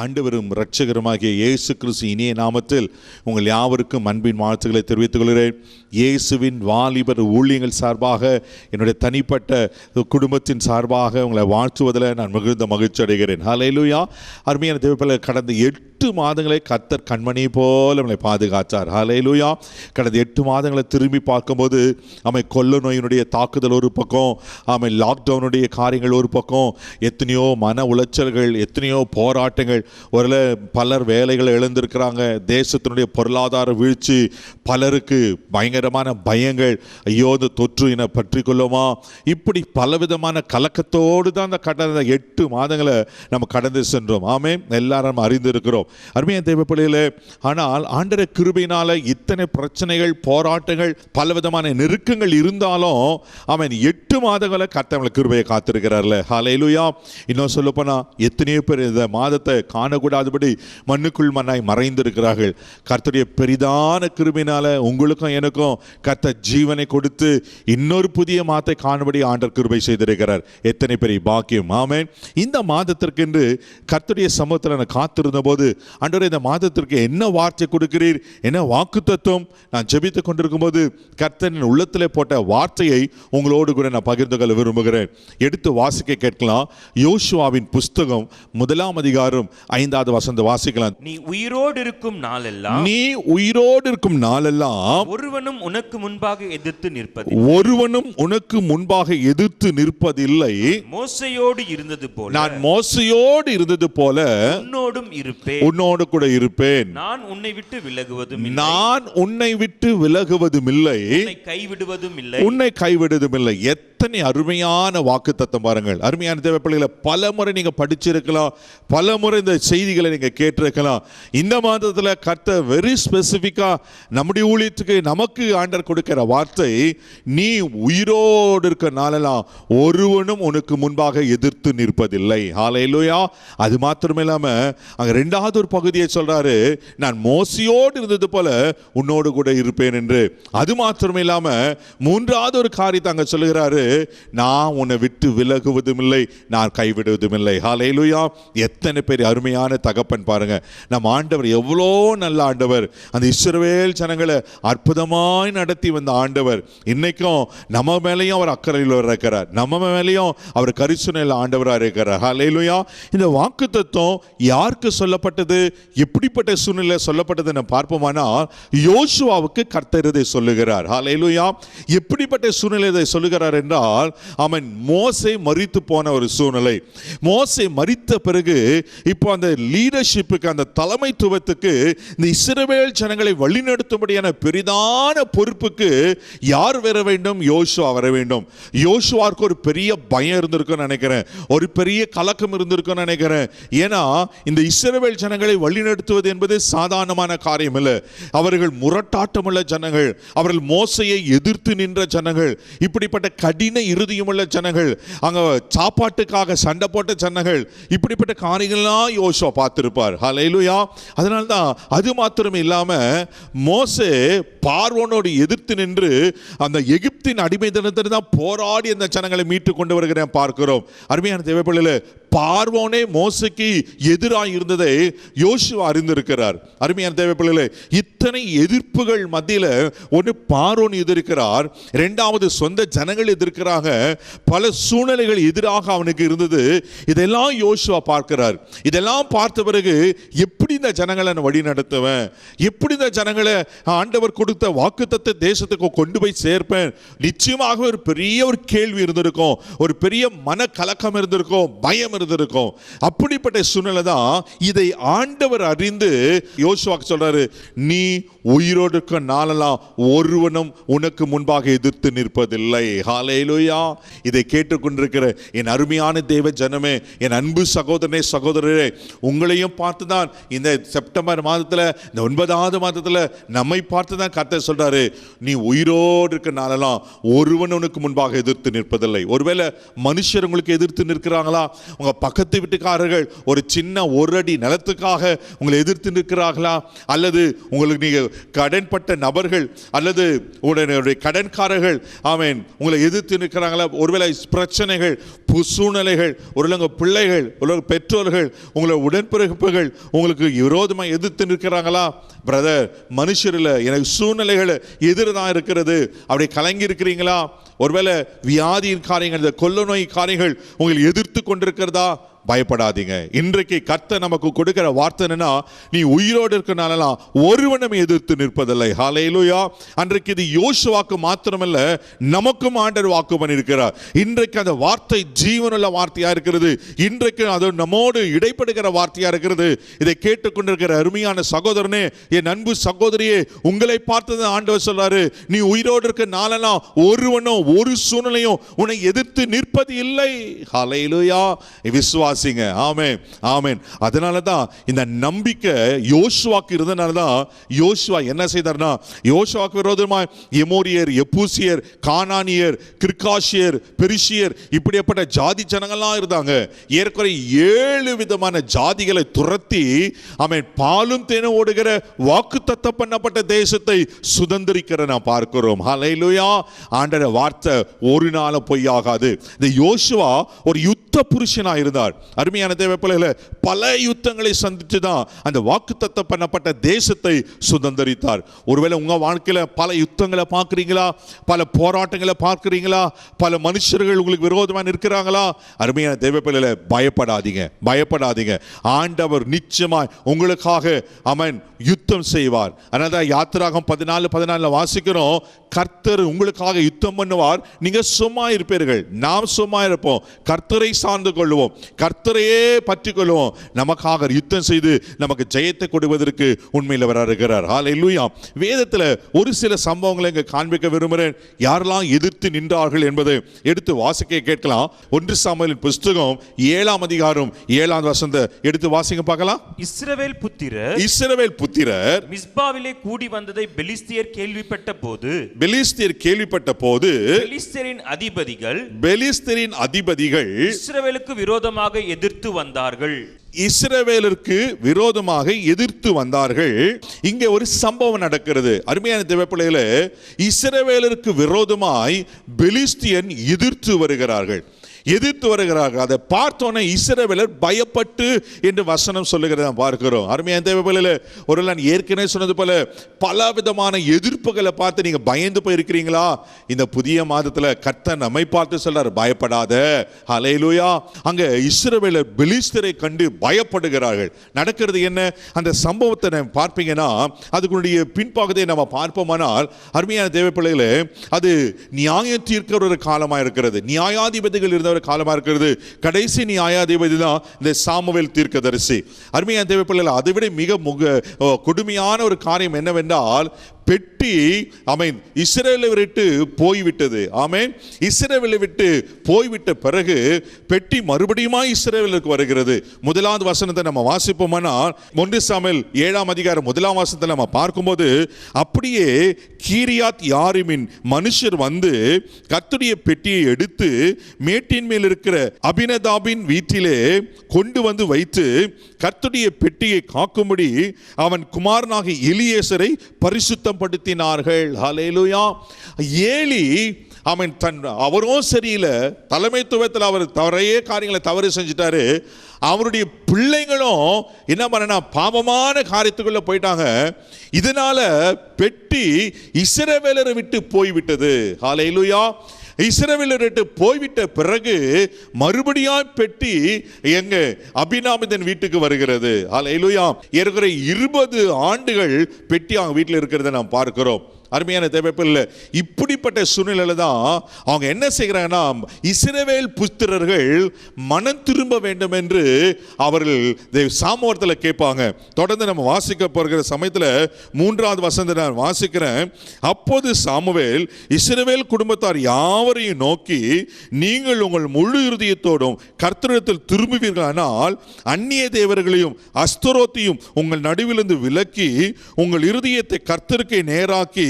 ஆண்டவரும் இரட்சகருமாகிய இயேசு கிறிஸ்து இனிய நாமத்தில் உங்கள் யாவருக்கும் அன்பின் வாழ்த்துக்களை தெரிவித்துக் கொள்கிறேன். இயேசுவின் வாலிபர் ஊழியங்கள் சார்பாக, என்னுடைய தனிப்பட்ட குடும்பத்தின் சார்பாக உங்களை வாழ்த்துவதில் நான் மிகுந்த மகிழ்ச்சி அடைகிறேன். ஹல்லேலூயா. அருமையான தேவப்பிள்ளைகளே, கடந்த 8 மாதங்களை கர்த்தர் கண்மணி போல நம்மளை பாதுகாத்தார். ஹல்லேலூயா. கடந்த 8 மாதங்களை திரும்பி பார்க்கும்போது கொள்ள நோயினுடைய தாக்குதல் ஒரு பக்கம், லாக்டவுனுடைய காரியங்கள் ஒரு பக்கம், எத்தனையோ மன உளைச்சல்கள், எத்தனையோ போராட்டங்கள், ஒரு பலர் வேலைகளை இழந்திருக்கிறாங்க, தேசத்தினுடைய பொருளாதார வீழ்ச்சி, பலருக்கு பயங்கரமான பயங்கள், ஐயோ இந்த தொற்று என பற்றி கொள்ளுமா, இப்படி பலவிதமான கலக்கத்தோடு தான் அந்த கடந்த 8 மாதங்களை நம்ம கடந்து சென்றோம். ஆமென். எல்லாரும் அறிந்திருக்கிறோம். அருமையான தேவ பிள்ளைகளே, ஆனால் ஆண்டவருடைய கிருபையினால இத்தனை பிரச்சனைகள், போராட்டங்கள், பலவிதமான நெருக்கங்கள் இருந்தாலும் 8 மாதங்களை கர்த்தர் கிருபையை காத்திருக்கிறார்ல. ஹல்லேலூயா. இன்னும் சொல்ல போனா எத்தனையோ பேர் இந்த மாதத்தை காணக்கூடாதபடி மண்ணுக்குள் மண்ணாய் மறைந்திருக்கிறார்கள். கர்த்தருடைய பெரிதான கிருபையினால உங்களுக்கும் எனக்கும் கர்த்தர் ஜீவனை கொடுத்து இன்னொரு புதிய மாதத்தை காணும்படி ஆண்டவர் கிருபை செய்திருக்கிறார். எத்தனை பெரிய பாக்கியம். ஆமென். இந்த மாதத்திற்கென்று கர்த்தருடைய சமூகத்தில் நான் காத்திருந்த போது, ஆண்டவரே இந்த மாதத்திற்கு என்ன வார்த்தை கொடுக்கிறீர், என்ன வாக்குத்தத்தம், நான் ஜெபித்துக் கொண்டிருக்கும் போது கர்த்தரின் உள்ளத்திலே போட்ட வார்த்தையை உங்களோடு கூட நான் பகிர்ந்து கொள்ள விரும்புகிறேன். எடுத்து வாசிக்க கேட்கலாம். யோசுவாவின் புஸ்தகம் 1ஆம் அதிகாரம் 5வது வசனத்தை வாசிக்கலாம். நீ உயிரோடு இருக்கும் நாளெல்லாம், நீ உயிரோடு இருக்கும் நாளெல்லாம் ஒருவனும் உனக்கு முன்பாக எதிர்த்து நிற்பதில்லை, ஒருவனும் உனக்கு முன்பாக எதிர்த்து நிற்பதில்லை. மோசையோடு இருந்தது போல, நான் மோசையோடு இருந்தது போல உன்னோடும் இருப்பேன், உன்னோடு கூட இருப்பேன். நான் உன்னை விட்டு விலகுவதும் இல்லை, நான் உன்னை விட்டு விலகுவதும் இல்லை, உன்னை கைவிடுவதும் இல்லை, உன்னை கைவிடுவதும் இல்லை. எத்தனை அருமையான வாக்குத்தத்தம் பாருங்கள். அருமையான தேவ பிள்ளைகளை, பல முறை நீங்க படிச்சிருக்கலாம், பல முறை இந்த செய்திகளை நீங்க கேட்டிருக்கலாம். இந்த மாதத்துல கர்த்தர் வெரி ஸ்பெசிபிக்கா நம்முடைய ஊழியத்துக்கு நமக்கு ஆண்டவர் கொடுக்கிற வார்த்தை, நீ உயிரோடு இருக்க நாளெல்லாம் ஒருவனும் உனக்கு முன்பாக எதிர்த்து நிற்பதில்லை. ஹல்லேலூயா. அது மாத்திரமே இல்லாம அங்க 2வது ஒரு பகுதியை சொல்றாரு, நான் மோசையோடு இருந்தது போல உன்னோடு கூட இருப்பேன் என்று. அது மாத்திரமே இல்லாம 3வது ஒரு காரியத்தை அங்க சொல்லுகிறாரு, நான் உன்னை விட்டு விலகுவதும் இல்லை, நான் கைவிடுவதும் இல்லை. ஹல்லேலூயா. எத்தனை பெரிய அருமையான தகப்பன் பாருங்க. நம் ஆண்டவர் எவ்வளோ நல்ல ஆண்டவர். அந்த இஸ்ரவேல் ஜனங்களை அற்புதமாய் நடத்தி வந்த ஆண்டவர் இன்னைக்கும் நம்ம மேலேயும் அவர் அக்கறையில் இருக்கிறார், நம்ம மேலேயும் அவர் கரிசனையில் ஆண்டவராக இருக்கிறார். ஹல்லேலூயா. இந்த வாக்குத்தத்தம் யாருக்கு சொல்லப்பட்டது, எப்படிப்பட்ட சூழ்நிலை சொல்லப்பட்டது நம்ம பார்ப்போமானால், யோசுவாவுக்கு கர்த்தர் இதை சொல்லுகிறார். ஹல்லேலூயா. எப்படிப்பட்ட சூழ்நிலை இதை சொல்லுகிறார் என்றால், மோசே மரித்து போன ஒரு சூழ்நிலை. மோசே மரித்த பிறகு இப்போ அந்த லீடர்ஷிப்புக்கு, அந்த தலைமைத்துவத்துக்கு, இந்த இஸ்ரவேல் ஜனங்களை வழிநடத்தும்படியான பெரிதான பொறுப்புக்கு யார் வர வேண்டும்? யோசுவா வர வேண்டும். யோசுவாவுக்கு ஒரு பெரிய பயம் இருந்திருக்குன்னு நினைக்கிறேன், ஒரு பெரிய கலக்கம் இருந்திருக்குன்னு நினைக்கிறேன். ஏன்னா இந்த இஸ்ரவேல் ஜனங்களை வழிநடத்துவது என்பது சாதாரணமான காரியம் இல்லை. அவர்கள் முரட்டாட்டமுள்ள ஜனங்கள், அவர்கள் மோசையை எதிர்த்து நின்ற ஜனங்கள், இப்படிப்பட்ட கடின இறுதியுமுள்ள ஜனங்கள், அங்க சாப்பாட்டுக்காக சண்டை போட்ட ஜனங்கள், இப்படிப்பட்ட காரியங்கள்லாம் யோசுவா பார்த்திருப்பார். ஹல்லேலூயா. அதனால்தான் அது மாத்திரமே இல்லாம மோசே பார்வோனோடு எதிர்த்து நின்று அந்த எகிப்தின் அடிமைத்தனத்தில் தான் போராடி அந்த ஜனங்களை மீட்டு கொண்டு வருகிறேன் பார்க்கிறோம். அருமையான தேவ பிள்ளைகளே, பார்வோனே மோசைக்கு எதிராக இருந்ததை யோசுவா அறிந்திருக்கிறார். அருமையான தேவ பிள்ளைகளே, இத்தனை எதிர்ப்புகள் மத்தியில ஒன்று பார்வோன் எதிர்க்கிறார், 2வது சொந்த ஜனங்கள் எதிர்க்கிறாங்க, பல சூழ்நிலைகள் எதிராக அவனுக்கு இருந்தது. இதெல்லாம் யோசுவா பார்க்கிறார். இதெல்லாம் பார்த்த பிறகு எப்படி இந்த ஜனங்களை நான் வழி நடத்துவேன், எப்படி இந்த ஜனங்களை ஆண்டவர் கொடுத்த வாக்குத்தத்த தேசத்துக்கு கொண்டு போய் சேர்ப்பேன்? நிச்சயமாக ஒரு பெரிய ஒரு கேள்வி இருந்திருக்கும், ஒரு பெரிய மன கலக்கம் இருந்திருக்கும், பயம் இருந்திருக்கும். அப்படிப்பட்ட சூழ்நிலை தான் இதை ஆண்டவர் அறிந்து யோசுவாக்கு சொல்றாரு, நீ உயிரோடு இருக்க நாளெல்லாம் ஒருவனும் உனக்கு முன்பாக எதிர்த்து நிற்பதில்லை. ஹல்லேலூயா. இதை கேட்டுக்கொண்டிருக்கிற என் அருமையான தேவ ஜனமே, என் அன்பு சகோதரனே, சகோதரரே, உங்களையும் பார்த்துதான் இந்த செப்டம்பர் மாதத்துல, இந்த 9வது மாதத்துல நம்மை பார்த்துதான் கர்த்தர் சொல்றாரு, நீ உயிரோடு இருக்க நாளெல்லாம் ஒருவன் உனக்கு முன்பாக எதிர்த்து நிற்பதில்லை. ஒருவேளை மனுஷர் உங்களுக்கு எதிர்த்து நிற்கிறாங்களா? உங்க பக்கத்து வீட்டுக்காரர்கள் ஒரு சின்ன 1 அடி நிலத்துக்காக உங்களை எதிர்த்து நிற்கிறார்களா? அல்லது உங்களுக்கு நீங்க கடன்பட்ட நபர்கள் அல்லது உங்களுடைய கடன்காரர்கள் உங்களை எதிர்த்து நிற்கிறாங்களா? ஒருவேளை பிரச்சனைகள், சூழ்நிலைகள், ஒருவேளை பிள்ளைகள், ஒரு பெற்றோர்கள், உங்களை உடன்பிறப்புகள் உங்களுக்கு விரோதமாக எதிர்த்து நிற்கிறாங்களா? பிரதர், மனுஷரில் எனக்கு சூழ்நிலைகள் எதிர்தான் இருக்கிறது, அப்படி கலங்கி இருக்கிறீங்களா? ஒருவேளை வியாதியின் காரியங்கள், இந்த கொள்ள நோய் காரியங்கள் உங்களை எதிர்த்து கொண்டிருக்கிறதா? பயப்படாதீங்க. இன்றைக்கு கர்த்தர் நமக்கு கொடுக்கிற வார்த்தை என்னன்னா, நீ உயிரோடு இருக்கனாலலாம் ஒருவனும் எதிர்த்து நிற்பதில்லை. ஹல்லேலூயா. அன்றைக்கு இது யோசுவாக்கு மாத்திரமல்ல, நமக்கும் ஆண்டவர் வாக்கு பண்ணியிருக்கிறார். இன்றைக்கு அந்த வார்த்தை ஜீவனுள்ள வார்த்தையா இருக்கிறது. இன்றைக்கு அது நம்மோடு இடைப்படுகிற வார்த்தையா இருக்கிறது. இதை கேட்டுக்கொண்டிருக்கிற அருமையான சகோதரனே, என் அன்பு சகோதரியே, உங்களை பார்த்தது ஆண்டவர் சொல்றாரு, நீ உயிரோடு இருக்க நாளெல்லாம் ஒருவனும் ஒரு சூழ்நிலையும் உன்னை எதிர்த்து நிற்பது இல்லை. ஹல்லேலூயா. விசுவாசிங்க. ஆமென், ஆமென். அதனால தான் இந்த நம்பிக்கை யோசுவாக்கு இருந்தனால தான் யோசுவா என்ன செய்தார்னா, யோசுவாக்கு விரோதமாய் எமோரியர், எபூசியர், கானானியர், கிர்காஷியர், பெரிஷியர், இப்படிப்பட்ட ஜாதி ஜனங்கள்லாம் இருந்தாங்க. ஏற்கனவே 7 விதமான ஜாதிகளை துரத்தி ஆமென் பாலும் தேனும் ஓடுகிற வாக்குத்தத்தம் பண்ணப்பட்ட தேசத்தை சுதந்திரிக்கிற நாம் பார்க்கிறோம். ஹல்லேலூயா. ஆண்டவருடைய வார்த்தை ஒரு நாளும் பொய்யாகாது. இந்த யோசுவா ஒரு யுத்த புருஷனா இருந்தார். அருமையான தேவ பிள்ளைகளே, பல யுத்தங்களை சந்தித்து தான் அந்த வாக்குத்தத்தம் பண்ணப்பட்ட தேசத்தை சுதந்திரித்தார். ஒருவேளை உங்க வாழ்க்கையில பல யுத்தங்களை பார்க்கிறீங்களா? பல போராட்டங்களை பார்க்கிறீங்களா? பல மனுஷர்கள் உங்களுக்கு விரோதமா இருக்கிறாங்களா? அருமையான தேவ பிள்ளைகளே, பயப்படாதீங்க, பயப்படாதீங்க. ஆண்டவர் நிச்சயமாய் உங்களுக்காக ஆமென் யுத்தம் செய்வார். அதனால யாத்திராகம் 14:14 வாசிக்கிறோம், கர்த்தர் உங்களுக்காக யுத்தம் பண்ணுவார், நீங்க சும்மா இருப்பீர்கள். நாம் சும்மா இருப்போம், கர்த்தரை சார்ந்து கொள்வோம், கர்த்தரையே பற்றி கொள்வோம். நமக்காக யுத்தம் செய்து நமக்கு ஜெயத்தை கொடுப்பதற்கு உண்மையில் வருகிறார். ஹல்லேலூயா. வேதத்தில் ஒரு சில சம்பவங்களை இங்கே காண்பிக்க விரும்புகிறேன். யாரெல்லாம் எதிர்த்து நின்றார்கள் என்பதை எடுத்து வாசிக்க கேட்கலாம். 1 சாமுவேலின் புஸ்தகம் 7ஆம் அதிகாரம் 7ஆம் வசனத்தை எடுத்து வாசிங்க பார்க்கலாம். இஸ்ரவேல் புத்திரர் மிஸ்பாவிலே கூடி வந்ததை பெலிஸ்தியர் கேள்விப்பட்ட போது பெலிஸ்தரின் அதிபதிகள் இஸ்ரவேலுக்கு விரோதமாக எதிர்த்து வந்தார்கள். இங்கே ஒரு சம்பவம் நடக்கிறது. அருமையான தேவ பிள்ளைகளே, இஸ்ரவேலருக்கு விரோதமாய் பெலிஸ்தியன் எதிர்த்து வருகிறார்கள். அதை பார்த்தோன்னே இஸ்ரவேலர் பயப்பட்டு என்று வசனம் சொல்லுகிறத பார்க்கிறோம். அருமையான தேவ பிள்ளைகளே, ஒரு நான் ஏற்கனவே சொன்னது போல பல விதமான எதிர்ப்புகளை பார்த்து நீங்க பயந்து போயிருக்கிறீங்களா? இந்த புதிய மாதத்துல கர்த்தர் நம்மை பார்த்து சொல்றார், பயப்படாத. ஹல்லேலூயா. அங்க இஸ்ரவேலர் பெலிஸ்தரை கண்டு பயப்படுகிறார்கள். நடக்கிறது என்ன? அந்த சம்பவத்தை நம்ம பார்ப்பீங்கன்னா அதுக்குடைய பின்பகுதியை நம்ம பார்ப்போமானால், அருமையான தேவ பிள்ளைகளே, அது நியாயம் தீர்க்கிற ஒரு காலமாக இருக்கிறது. நியாயாதிபதிகள் இருந்தவர் காலமா இருக்கிறது. கடைசி நியாயாதிபதி தான் இந்த சாமுவேல் தீர்க்கதரிசி. அருமையான தேவ பிள்ளைகளே, அதை விட மிக கொடுமையான ஒரு காரியம் என்னவென்றால், பெட்டி ஆமென் இஸ்ரவேலை விட்டு போய்விட்டது. ஆமென். இஸ்ரவேலை விட்டு போய்விட்ட பிறகு பெட்டி மறுபடியும் இஸ்ரவேலுக்கு வருகிறது. 1ஆவது வசனத்தை நம்ம வாசிப்போமானால் 1 சாமுவேல் 7ஆம் அதிகாரம் 1ஆம் வசனத்தை நம்ம பார்க்கும்போது, அப்படியே கீரியாத் யாரிமின் மனுஷர் வந்து கர்த்தருடைய பெட்டியை எடுத்து மேட்டின் மேல் இருக்கிற அபினதாபின் வீட்டிலே கொண்டு வந்து வைத்து கர்த்தருடைய பெட்டியை காக்கும்படி அவன் குமாரனாகிய எலியேசரை பரிசுத்தம் படுத்தினார்கள். ஹல்லேலூயா. ஏலி அவன் அவரும் சரியில்லை, தலைமைத்துவத்தில் அவர் காரியங்களை தவறு செஞ்சிட்டாரு. அவருடைய பிள்ளைங்களும் என்ன பண்ணா பாவமான காரியத்துக்குள்ள போயிட்டாங்க. இதனால பெட்டி இஸ்ரவேலரை விட்டு போய்விட்டது. ஹல்லேலூயா. இஸ்ரவேலரை விட்டு போய்விட்ட பிறகு மறுபடியும் பெட்டி எங்க அபினாமிதன் வீட்டுக்கு வருகிறது. ஹல்லேலூயா. ஏற்கனவே 20 ஆண்டுகள் பெட்டி அவங்க வீட்டில் இருக்கிறத நாம் பார்க்கிறோம். அருமையான தேவைப்பில்லை. இப்படிப்பட்ட சூழ்நிலையில தான் அவங்க என்ன செய்கிறாங்கன்னா, இஸ்ரவேல் புத்திரர்கள் மனம் திரும்ப வேண்டும் என்று அவர்கள் சாமுவேலத்தில் கேட்பாங்க. தொடர்ந்து நம்ம வாசிக்க போகிற சமயத்தில் 3ஆவது வசனத்தை நான் வாசிக்கிறேன். அப்போது சாமுவேல் இஸ்ரவேல் குடும்பத்தார் யாவரையும் நோக்கி, நீங்கள் உங்கள் முழு இருதயத்தோடும் கர்த்தரிடத்தில் திரும்புவீர்களானால் அந்நிய தேவர்களையும் அஸ்தரோத்தையும் உங்கள் நடுவிலிருந்து விலக்கி உங்கள் இருதயத்தை கர்த்தருக்கு நேராக்கி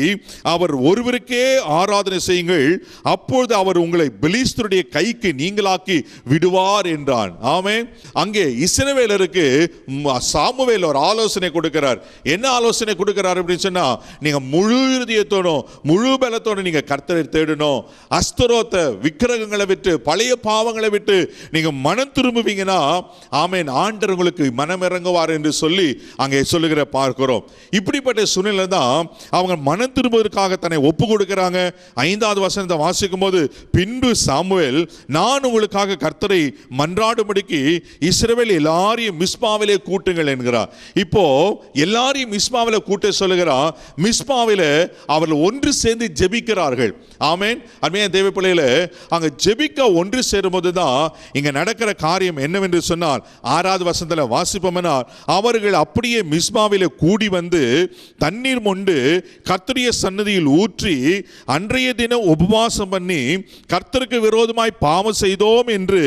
அவர் ஒருவருக்கே ஆராதனை செய்யுங்கள், அப்பொழுது அவர் உங்களை பெலிஸ்தருடைய கைக்கு நீங்களாக்கி விடுவார் என்றான். ஆமென். அங்கே இஸ்ரவேலருக்கு சாமுவேல் ஒரு ஆலோசனை கொடுக்கிறார். என்ன ஆலோசனை கொடுக்கிறார் அப்படின்னு சொன்னா, நீங்க முழு இருதயத்தோடும் முழு பலத்தோடும் நீங்க கர்த்தரை தேடணும். அஸ்தரோத்த விக்கிரகங்களை விட்டு பழைய பாவங்களை விட்டு நீங்க மனம் திரும்புவீங்கன்னா ஆமென், ஆண்டவர் உங்களுக்கு மனம் இறங்குவார் என்று சொல்லி அங்கே சொல்லுகிற பார்க்கிறோம். இப்படிப்பட்ட சூழ்நிலை தான் அவங்க மனம் திரும்புவதற்காக தன்னை ஒப்பு கொடுக்கிறாங்க. 5வது வசனத்தை வாசிக்கும் போது, பின்பு சாமுவேல், நான் உங்களுக்காக கர்த்தரை மன்றாடும்படிக்கு இஸ்ரவேல் எல்லாரையும் மிஸ்பாவிலே கூட்டுங்கள் என்கிறார். இப்போ எல்லாரையும் மிஸ்பாவிலே கூட்ட சொல்லுகிறார். மிஸ்பாவிலே அவர்கள் ஒன்று சேர்ந்து ஜெபிக்கிறார்கள். ஆமென். அருமையான தேவ பிள்ளைகளே, அங்க ஜெபிக்க ஒன்று சேரும்போது தான் இங்க நடக்கிற காரியம் என்னவென்று சொன்னால், 6வது வசனத்துல வாசிப்போம்னா, அவர்கள் அப்படியே மிஸ்பாவிலே கூடி வந்து தண்ணீர் மொண்டு கர்த்தருடைய சன்னதியில் ஊற்றி அன்றைய தினம் உபவாசம் பண்ணி கர்த்தருக்கு விரோதமாய் பாவம் செய்தோம் என்று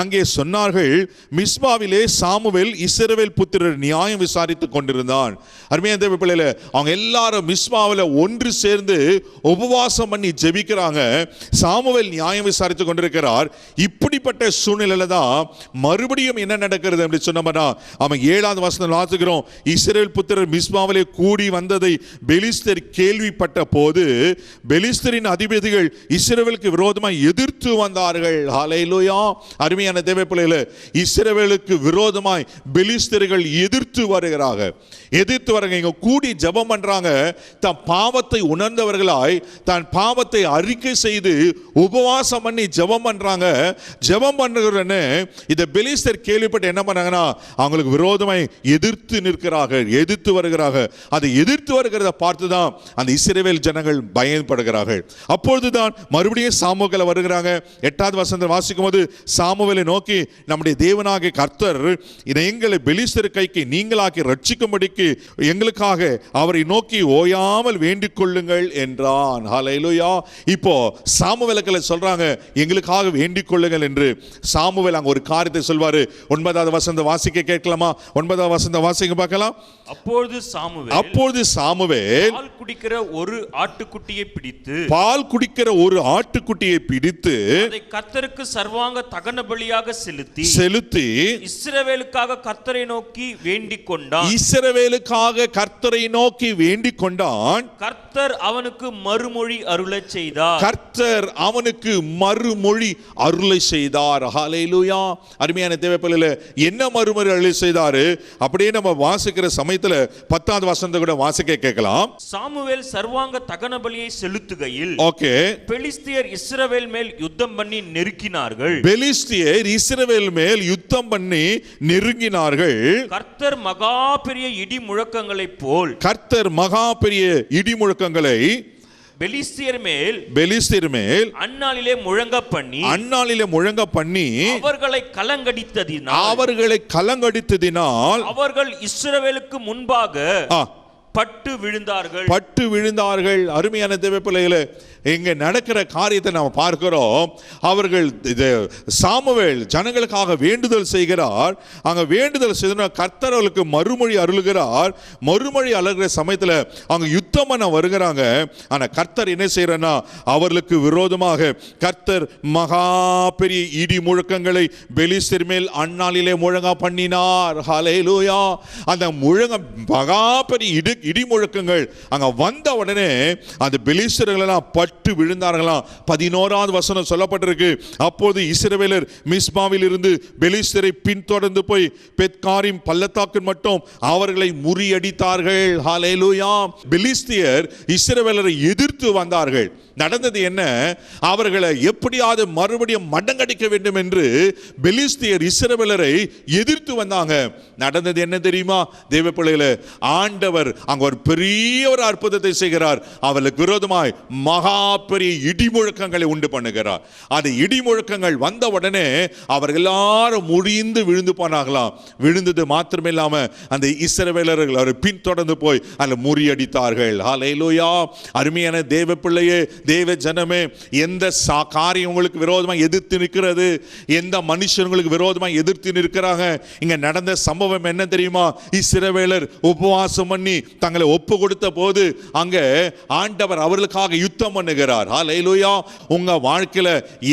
அங்கே சொன்னார்கள். மிஸ்பாவிலே சாமுவேல் இஸ்ரவேல் புத்திரர் நியாயம் விசாரித்துக் கொண்டிருந்தான். அருமையான தேவ பிள்ளைகளே, அவங்க எல்லாரும் மிஸ்பாவில ஒன்று சேர்ந்து உபவாசம் பண்ணி ஜெபிக்கிறாங்க. சாமுவேல் நியாயம் விசாரித்துக் கொண்டிருக்கிறார். இப்படிப்பட்ட சூழ்நிலையில தான் மறுபடியும் என்ன நடக்கிறது அப்படி சொன்னோம்னா, அவன் 7வது வசனம் வாசிக்கிறோம். இஸ்ரவேல் புத்திரர் மிஸ்பாவிலே கூடி வந்ததை பெலிஸ்தர் கேள்விப்பட்ட போது பெலிஸ்தரின் அதிபதிகள் இஸ்ரவேலுக்கு விரோதமாக எதிர்த்து வந்தார்கள். ஹல்லேலூயா. அருமையான தேவ பிள்ளைகளே, இஸ்ரவேலுக்கு விரோதமாய் பெலிஸ்தர்கள் எதிர்த்து வருகிறார்கள். இங்க கூடி ஜெபம் பண்றாங்க. தன் பாவத்தை உணர்ந்தவர்களாய் தன் பாவத்தை அறிக்கை செய்து உபவாசம் பண்ணி ஜெபம் பண்றாங்க. ஜெபம் பண்ணுறன்னு இதை பெலிஸ்தர் கேள்விப்பட்டு என்ன பண்ணாங்கன்னா, அவங்களுக்கு விரோதமாய் எதிர்த்து நிற்கிறார்கள், எதிர்த்து வருகிறார்கள். அதை எதிர்த்து வருகிறத பார்த்துதான் அந்த இஸ்ரவேல் ஜனங்கள் பயன்படுகிறார்கள். அப்பொழுதுதான் மறுபடியும் சாமுவேல் வருகிறாங்க. 8வது வசனத்தை வாசிக்கும் போது, சாமுவேலை நோக்கி, நம்முடைய தேவனாகிய கர்த்தர் எங்களை பெலிஸ்தர் கைக்கு நீங்களாக்கி ரட்சிக்கும்படிக்கு எங்களுக்காக அவரை நோக்கி ஓயாமல் வேண்டிக் கொள்ளுங்கள் என்றான். ஹல்லேலூயா. இப்போ சாமுவேலுக்கு சொல்றாங்க, எங்களுக்காக வேண்டிக் கொள்ளுங்கள் என்று. சாமுவேல் அங்க ஒரு காரியத்தை சொல்வாரு. 9வது வசனத்தை வாசிக்க கேட்கலாமா? 9வது வசனத்தை வாசிக்க பார்க்கலாம். அப்பொழுது சாமுவேல் பால் குடிக்கிற ஒரு ஆட்டுக்குட்டியை பிடித்து அதை கர்த்தருக்கு சர்வாங்க தகன பலியாக செலுத்தி இஸ்ரவேலுக்காக கர்த்தரை நோக்கி வேண்டிக் கொண்டான். கர்த்தர் அவனுக்கு மறுமொழி அருளை செய்தார். ஹல்லேலூயா. அருமையான தேவ பிள்ளைகளே, என்ன மறுமொழி அருளை செய்தாரு? அப்படியே நம்ம வாசிக்கிற சமயத்துல 10வது வசனத்தை கூட வாசிக்க கேட்கலாம். சாமுவேல் சர்வாங்க தகன பலியை செலுத்துகையில் பெலிஸ்தியர் இஸ்ரவேல் மேல் யுத்தம் பண்ணி நெருங்கினார்கள். கர்த்தர் மகா பெரிய இடி முழக்கங்களை பெலிஸ்தியர் மேல் அந்நாளிலே முழங்க பண்ணி அவர்களை கலங்கடித்ததினால் அவர்கள் இஸ்ரவேலுக்கு முன்பாக பட்டு விழுந்தார்கள். அருமையான தேவ பிள்ளைகளே, இங்க நடக்கிற காரியத்தை நாம் பார்க்கிறோம். அவர்கள் சாமுவேல் ஜனங்களுக்காக வேண்டுதல் செய்கிறார். அங்க வேண்டுதல் செய்த கர்த்தர் அவர்களுக்கு மறுமொழி அருளுகிறார். மறுமொழி அருளுகிற சமயத்தில் அவங்க யுத்தம் பண்ண வருகிறாங்க. ஆனா கர்த்தர் என்ன செய்யறனா, அவர்களுக்கு விரோதமாக கர்த்தர் மகா பெரிய இடி முழக்கங்களை பெலிஸ்தர் மேல் அந்நாளிலே முழங்க பண்ணினார். ஹல்லேலூயா. அந்த மகா பெரிய இடி முழக்கங்கள் அங்க வந்த உடனே அந்த பெலிஸ்தர்கள் எல்லாம் பட்டு விழுந்தார்களாம். 11வது வசனம் சொல்லப்பட்டிருக்கு. அப்போது இஸ்ரவேலர் மிஸ்பாவில் இருந்து பெலிஸ்தரை பின்தொடர்ந்து போய் பெத்காரிம் பள்ளத்தாக்கு மட்டும் அவர்களை முறியடித்தார்கள். ஹல்லேலூயா. பெலிஸ்தியர் இஸ்ரவேலரை எதிர்த்து வந்தார்கள். நடந்தது என்ன? அவர்களை எப்படியாவது மறுபடியும் மடங்கடிக்க வேண்டும் என்று பெலிஸ்தியர் இஸ்ரவேலரை எதிர்த்து வந்தாங்க. நடந்தது என்ன தெரியுமா தேவ பிள்ளைகளே? ஆண்டவர் அங்க ஒரு பெரிய ஒரு அற்புதத்தை செய்கிறார். அவர்களுக்கு விரோதமாய் மகா பெரிய இடி முழக்கங்களை உண்டு பண்ணுகிறார். அது இடி முழக்கங்கள் வந்த உடனே அவர்கள் எல்லாரும் முறிந்து விழுந்து போனார்களாம். விழுந்தது மாத்திரமில்லாம அந்த இஸ்ரவேலர்கள் அவரை பின்தொடர்ந்து போய் அதில் முறியடித்தார்கள். ஹல்லேலூயா. அருமையான தேவ பிள்ளையே, தேவ ஜனமே, எந்த காரியம் உங்களுக்கு விரோதமாக எதிர்த்து நிற்கிறது, எந்த மனுஷங்களுக்கு விரோதமாக எதிர்த்து நிற்கிறாங்க, இங்க நடந்த சம்பவம் என்ன தெரியுமா? இஸ்ரவேலர் உபவாசம் பண்ணி தங்களை ஒப்பு கொடுத்த போது அங்க ஆண்டவர் அவர்களுக்காக யுத்தம் பண்ணுகிறார். ஹல்லேலூயா. உங்க வாழ்க்கையில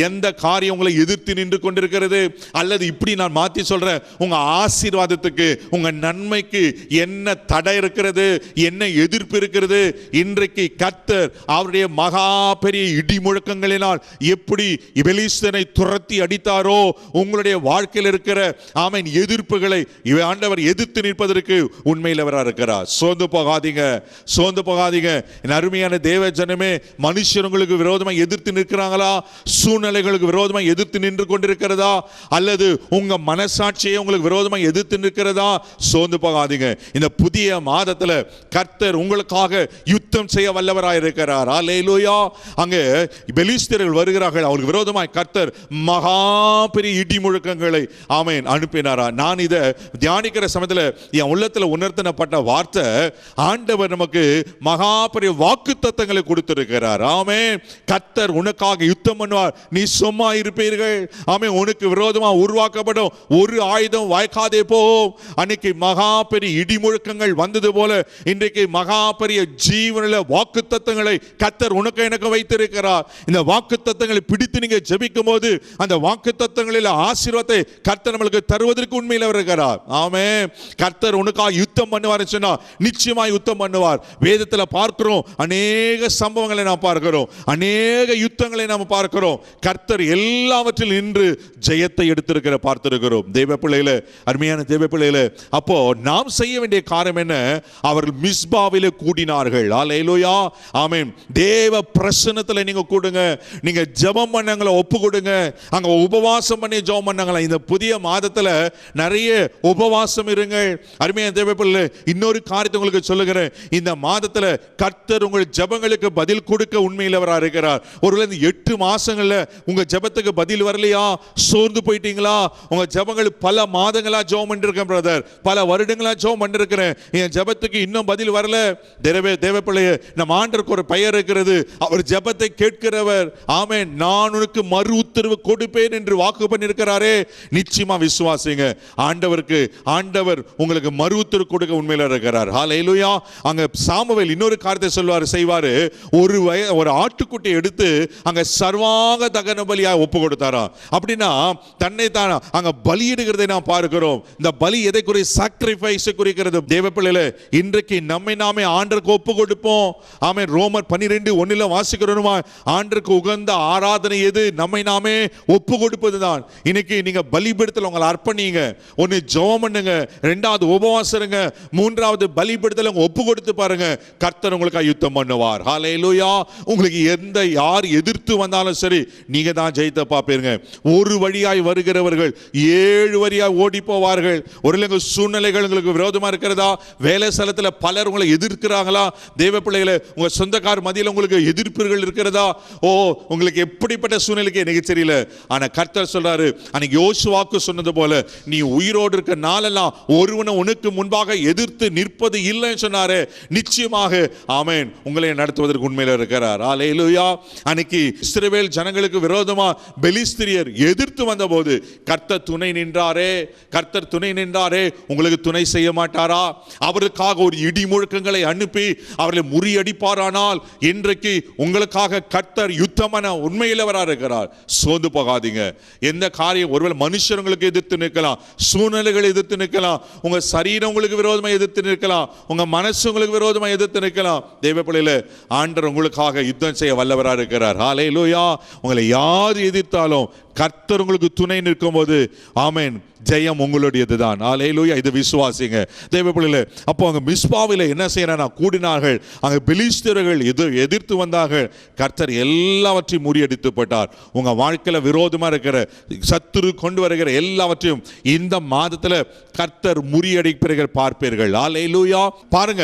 எந்த காரியம் உங்களை எதிர்த்து நின்று கொண்டிருக்கிறது, அல்லது இப்படி நான் மாத்தி சொல்றேன், உங்க ஆசீர்வாதத்துக்கு உங்க நன்மைக்கு என்ன தடை இருக்கிறது, என்ன எதிர்ப்பு இருக்கிறது, இன்றைக்கு கர்த்தர் அவருடைய மகா பெரிய இடி முழக்கங்களினால் எப்படி பெலிஸ்தனை துரத்தி அடித்தாரோ, உங்களுடைய வாழ்க்கையில் இருக்கிற ஆமென் எதிர்ப்புகளை ஆண்டவர் எதிர்த்து நிற்பதற்கு உண்மையில் அவராக இருக்கிறார். சோர்ந்து போகாதீங்க, சோர்ந்து போகாதீங்க. என் அருமையான தேவ ஜனமே, மனுஷர் உங்களுக்கு விரோதமாக எதிர்த்து நிற்கிறாங்களா, சூழ்நிலைகளுக்கு விரோதமாக எதிர்த்து நின்று கொண்டிருக்கிறதா, அல்லது உங்க மனசாட்சியை உங்களுக்கு விரோதமாக எதிர்த்து நிற்கிறதா, சோர்ந்து போகாதீங்க. இந்த புதிய மாதத்தில் கர்த்தர் உங்களுக்காக யுத்தம் செய்ய வல்லவராய் இருக்கிறார். அல்லேலூயா. அங்கே பெலிஸ்தர்கள் வருகிறார்கள், அவருக்கு விரோதமாய் கர்த்தர் மகா பெரிய இடி முழக்கங்களை ஆமென் அனுப்பினாரா. நான் இதை தியானிக்கிற சமயத்தில் என் உள்ளத்தில் உணர்த்தப்பட்ட வார்த்தை, ஆண்டவர் நமக்கு மகா பெரிய வாக்குத்தத்தங்களை கொடுத்திருக்கிறார். ஆமென். கர்த்தர் உனக்காக யுத்தம் பண்ணுவார், நீ சும்மா இருப்பீர்கள். ஆமென். உனக்கு விரோதமாக உருவாக்கப்படும் ஒரு ஆயுதம் வாய்க்காதே போகும். அன்னைக்கு மகா பெரிய இடி முழக்கங்கள் வந்தது போல இன்றைக்கு மகா பெரிய ஜீவனில் வாக்குத்தத்தங்களை கர்த்தர் உனக்கு எனக்கு வைத்திருக்கிறார். இந்த வாக்குத்தத்தங்களை பிடித்து நீங்க ஜெபிக்கும் போது அந்த வாக்குத்தத்தங்களில் ஆசீர்வாதத்தை கர்த்தர் நம்மளுக்கு தருவதற்கு உண்மையில் இருக்கிறார். ஆமென். கர்த்தர் உனக்காக யுத்தம் பண்ணுவார் சொன்னா நிச்சயமா யுத்தம் பண்ணுவார். வேதத்தில் பார்க்கிறோம், அநேக சம்பவங்களை நாம் பார்க்கிறோம், அநேக யுத்தங்களை நாம் பார்க்கிறோம். கர்த்தர் எல்லாவற்றில் நின்று ஜெயத்தை எடுத்திருக்கிற பார்த்திருக்கிறோம். தேவ பிள்ளைகளே, அருமையான தேவ பிள்ளைகளே, அப்போ நாம் செய்ய வேண்டிய காரியம் என்ன? அவர்கள் மிஸ்பாவிலே கூடினார்கள். அல்லேலூயா. ஆமென். தேவ பிரசன்னத்தில் நீங்க கூடுங்க, நீங்க ஜெபம் பண்ணங்களை ஒப்பு கொடுங்க, அங்க உபவாசம் பண்ணி ஜெபம் பண்ணங்களா. இந்த புதிய மாதத்துல நிறைய உபவாசம் இருங்கள். அருமையான தேவ பிள்ளைகளே, இன்னொரு காரியத்தை உங்களுக்கு சொல்லுகிறேன். இந்த மாதத்துல கர்த்தர் உங்கள் ஜெபங்களுக்கு பதில் கொடுக்க உண்மையில் அவராக இருக்கிறார். ஒருவேளை 8 மாசங்கள்ல உங்க ஜெபத்துக்கு பதில் வரலையா, சோர்ந்து போயிட்டீங்களா? உங்க ஜெபங்கள் பல மாதங்களா ஜெபம் பண்ணிருக்கேன் பிரதர், பல வருடங்களா ஜெபம் பண்ணிருக்கிறேன், என் ஜெபத்துக்கு இன்னும் பதில் வரல. தேவ பிள்ளையே, நம்ம ஆண்டருக்கு ஒரு பெயர் இருக்கிறது, அவர் ஜெபத்தை கேட்கிறவர். ஆமென். நான் உனக்கு மறு உத்தரவு கொடுப்பேன் என்று வாக்கு பண்ணிருக்கிறாரே. நிச்சயமா விசுவாசிங்க, ஆண்டவருக்கு ஆண்டவர் உங்களுக்கு மறு உத்தரவு கொடுக்க உண்மையில இருக்கிறார். ஹல்லேலூயா. அங்க சாமுவேல் இன்னொரு காரியத்தை சொல்வார், செய்வாரு. ஒரு ஆட்டுக்குட்டியை எடுத்து அங்க சர்வாங்க தகன பலியா ஒப்பு கொடுத்தாராம். அப்படின்னா தன்னை தான் அங்க பலியிடுகிறதை நாம் பார்க்கிறோம். இந்த பலி எதை குறி? சாக்ரிஃபைஸ் குறிக்கிறது. தேவ பிள்ளைகளே, இன்றைக்கு நம்மை நாமே ஆண்டருக்கு ஒப்பு கொடுப்போம். ஆமென். ரோமர் 12:1 வாசிக்கிறோமா, ஆண்டருக்கு உகந்த ஆராதனை எது? நம்மை நாமே ஒப்பு கொடுப்பதுதான். இன்னைக்கு நீங்க பலிபீடத்தில் உங்களை அர்ப்பணிங்க. ஒன்னு ஜெபம் பண்ணுங்க, 2வது உபவாசம் இருங்க, 3வது பலிபீடத்தில் ஒப்பு கொடுத்து பாருங்க. கர்த்தர் உங்களுக்கு யுத்தம் பண்ணுவார். ஹல்லேலூயா. உங்களுக்கு யார் எதிர்த்து வந்தாலும் சரி, நீங்க தான் ஜெயித்த பாப்பீங்க. ஒரு வழியாய் வருகிறவர்கள் 7 வழியாய் ஓடி போவார்கள். ஒரு சூழ்நிலைகள் உங்களுக்கு விரோதமா இருக்கிறதா? வேலை ஸ்தலத்தில் பலர் உங்களை எதிர்க்கிறாங்களா? தேவ பிள்ளைகளே, உங்க சொந்தக்கார மத்தியில் உங்களுக்கு எதிர்ப்புகள் இருக்கிறதா? ஓ, உங்களுக்கு எப்படிப்பட்ட சூழ்நிலைக்கு எனக்கு தெரியல. ஆனா கர்த்தர் சொல்றாரு, அன்னைக்கு யோசுவாக்கு சொன்னது போல, நீ உயிரோடு இருக்க நாளெல்லாம் ஒருவனை உனக்கு முன்பாக எதிர்த்து நிற்பது இல்லைன்னு சொன்னாரு. நிச்சயமாக ஆமென் உங்களை நடத்துவதற்கு உண்மையில இருக்கிறார். அல்லேலூயா. அன்னைக்கு இஸ்ரவேல் ஜனங்களுக்கு விரோதமா பெலிஸ்திரியர் எதிர்த்து வந்தபோது கர்த்தர் துணை நின்றாரே. கர்த்தர் துணை நின்றாரே. உங்களுக்கு துணை செய்ய மாட்டாரா? அவருக்காக ஒரு இடி முழக்கங்களை அனுப்பி அவர்களை முறியடிப்பாரானால் இன்றைக்கு உங்களுக்காக கர்த்தர் யுத்தமான உண்மையில் அவராக இருக்கிறார். சோர்ந்து போகாதீங்க. எந்த காரியம், ஒருவேளை மனுஷர் உங்களுக்கு எதிர்த்து நிற்கலாம், சூழ்நிலைகள் எதிர்த்து நிற்கலாம், உங்க சரீரம் உங்களுக்கு விரோதமாக எதிர்த்து நிற்கலாம், உங்க மனசு உங்களுக்கு விரோதமாக எதிர்த்து நிற்கலாம். தேவ பிள்ளைகளே, ஆண்டவர் உங்களுக்காக யுத்தம் செய்ய வல்லவராக இருக்கிறார். ஹல்லேலூயா. உங்களை யார் எதிர்த்தாலும் கர்த்தர் உங்களுக்கு துணை நிற்கும் போது ஆமென், ஜெயம் உங்களுடையதுதான். அல்லேலூயா. இது விசுவாசிங்க தேவ பிள்ளைகளே. அப்போ அங்க மிஸ்பாவிலே என்ன செய்யறாங்க? கூடினார்கள். அங்க பெலிஸ்தர்கள் எதிர்த்து வந்தார்கள். கர்த்தர் எல்லாவற்றையும் முறியடித்து போட்டார். உங்க வாழ்க்கையில விரோதமா இருக்கிற சத்துரு கொண்டு வருகிற எல்லாவற்றையும் இந்த மாதத்துல கர்த்தர் முறியடிப்பீர்கள் பார்ப்பீர்கள். அல்லேலூயா. பாருங்க,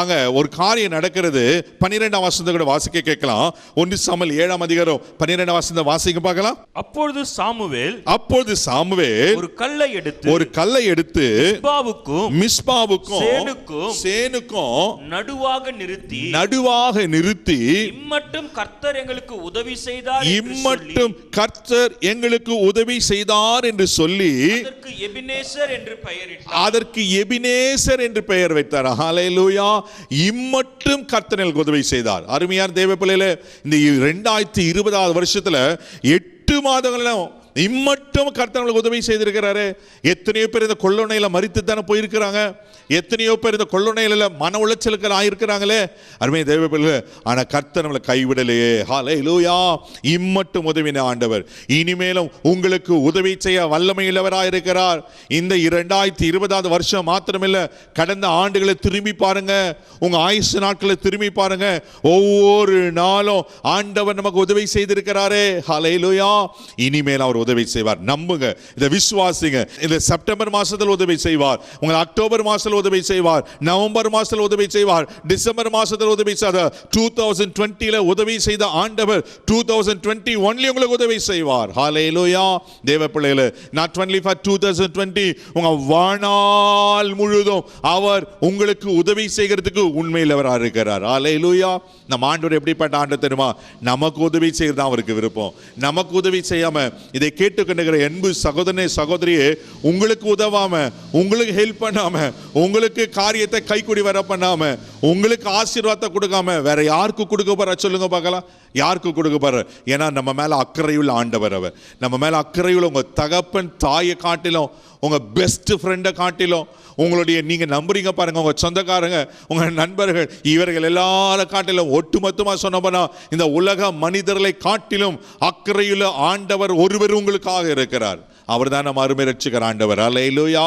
அங்க ஒரு காரியம் நடக்கிறது. 12ஆம் வசனத்தை கூட வாசிக்க கேட்கலாம். 1 சாமுவேல் 7ஆம் அதிகாரம் 12ஆம் வசனத்தை வாசிக்க பார்க்கலாம். அப்பொழுது அப்பொழுது சாமுவேல் ஒரு கல்லை எடுத்து மிஸ்பாவுக்கும் சேனுக்கும் நடுவாக நிறுத்தி இம்மட்டும் கர்த்தர் எங்களுக்கு உதவி செய்தார் என்று சொல்லி அதற்கு எபினேசர் என்று பெயர் வைத்தார். ஹல்லேலூயா. இம்மட்டும் கர்த்தர் எங்களுக்கு உதவி செய்தார். அருமையான தேவ பிள்ளைகளே, இந்த 2020 வருஷத்துல 8 மாதங்களும் இம்மட்டும் கர்த்தர் உதவி செய்திருக்கிறாரு. எத்தனையோ பேர் இந்த கொள்ளோனையில மரித்து தானே போயிருக்கிறாங்க. எத்தனையோ பேர் இந்த கொள்ளோனையில மன உளைச்சலுக்கு ஆயிருக்கிறாங்களே. அருமையான தேவ பிள்ளைகளே, ஆனா கர்த்தர் நம்மளை கைவிடலையே. ஹல்லேலூயா. இம்மட்டும் உதவின ஆண்டவர் இனிமேலும் உங்களுக்கு உதவி செய்ய வல்லமையுள்ளவராக இருக்கிறார். இந்த 2020 வருஷம் மாத்திரமில்ல, கடந்த ஆண்டுகளை திரும்பி பாருங்க, உங்க ஆயுசு நாட்களை திரும்பி பாருங்க. ஒவ்வொரு நாளும் ஆண்டவர் நமக்கு உதவி செய்திருக்கிறாரே. ஹல்லேலூயா. இனிமேல் அவர் உதவி செய்வார். நம்புங்க, இதை விசுவாசிங்க. இந்த செப்டம்பர் மாசத்தில் உதவி செய்வார், உங்க அக்டோபர் மாசத்தில் உதவி செய்வார், நவம்பர் மாசத்தில் உதவி செய்வார், டிசம்பர் மாசத்தில் உதவி செய்தார். 2020 உதவி செய்த ஆண்டவர் 2021 உங்களுக்கு உதவி செய்வார். ஹல்லேலூயா. தேவ பிள்ளைகளே, not only for 2020, உங்க வாழ்நாள் முழுதும் அவர் உங்களுக்கு உதவி செய்கிறதுக்கு உண்மையிலவராக இருக்கிறார். ஹல்லேலூயா. நம்ம ஆண்டவர் எப்படிப்பட்ட ஆண்டவர் தெரியுமா? நமக்கு உதவி செய்யறது அவருக்கு விருப்பம். நமக்கு உதவி செய்யாம, இதை கேட்டுக்கொண்டிருக்கிற அன்பு சகோதரனே சகோதரியே, உங்களுக்கு உதவாம, உங்களுக்கு ஹெல்ப் பண்ணாம, உங்களுக்கு காரியத்தை கைக்கூடி வர பண்ணாம, உங்களுக்கு ஆசீர்வாதத்தை கொடுக்காம வேற யாருக்கு கொடுக்க போற சொல்லுங்க பார்க்கலாம். யாருக்கு கொடுக்க போற? ஏன்னா நம்ம மேல அக்கறையுள்ள ஆண்டவர் அவர். நம்ம மேல அக்கறையுள்ள உங்க தகப்பன் தாயை காட்டிலும், உங்க பெஸ்ட் ஃப்ரெண்டை காட்டிலும், உங்களுடைய நீங்க நம்புறீங்க பாருங்க, உங்க சொந்தக்காரங்க, உங்க நண்பர்கள், இவர்கள் எல்லாரும் காட்டிலும் ஒட்டுமொத்தமா சொன்னோம்னா இந்த உலக மனிதர்களை காட்டிலும் அக்கறையுள்ள ஆண்டவர் ஒருவர் உங்களுக்காக இருக்கிறார். அவர் தான் நம்ம அருமை ரட்சகர் ஆண்டவர். அல்லேலூயா.